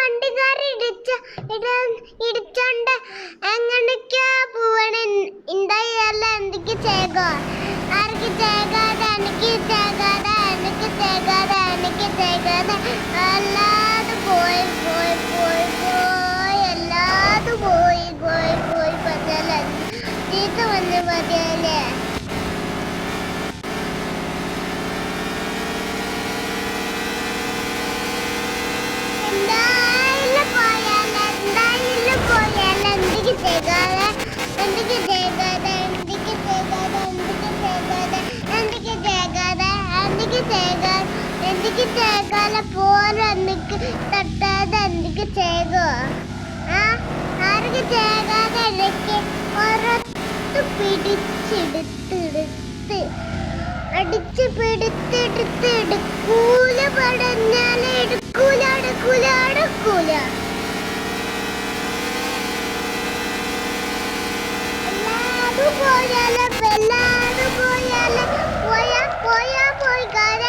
വണ്ടിക്കാരൻ ഇടിച്ചോണ്ട് എങ്ങനെയൊക്കെയാ പോവണ എന്തായാലും എന്തൊക്കെ ചെയ്തോ ആർക്ക് ചെയ്യാതെ എനിക്ക് ചെയ്യാതെ എനിക്ക് ചെയ്യാതെ എനിക്ക് ചെയ്യാതെ അല്ലാതെ പോയി പോയി പോയി പോയി അല്ലാതെ പോയി പോയി പോയി പറ്റില്ല ചീത്ത വന്ന് മതിയല്ലേ തട്ടാതെ എന്തൊക്കെ ചെയ്തോ ആർക്ക് ചെയ്യാതെ എനിക്ക് പുറത്ത് പിടിച്ചെടുത്തെടുത്ത് അടിച്ച് പിടുത്തെടുത്ത് എടുക്കൂല പടഞ്ഞാല് എടുക്കൂല എടുക്കൂല എടുക്കൂല എല്ലാരും പോയാലും പോയാ പോയി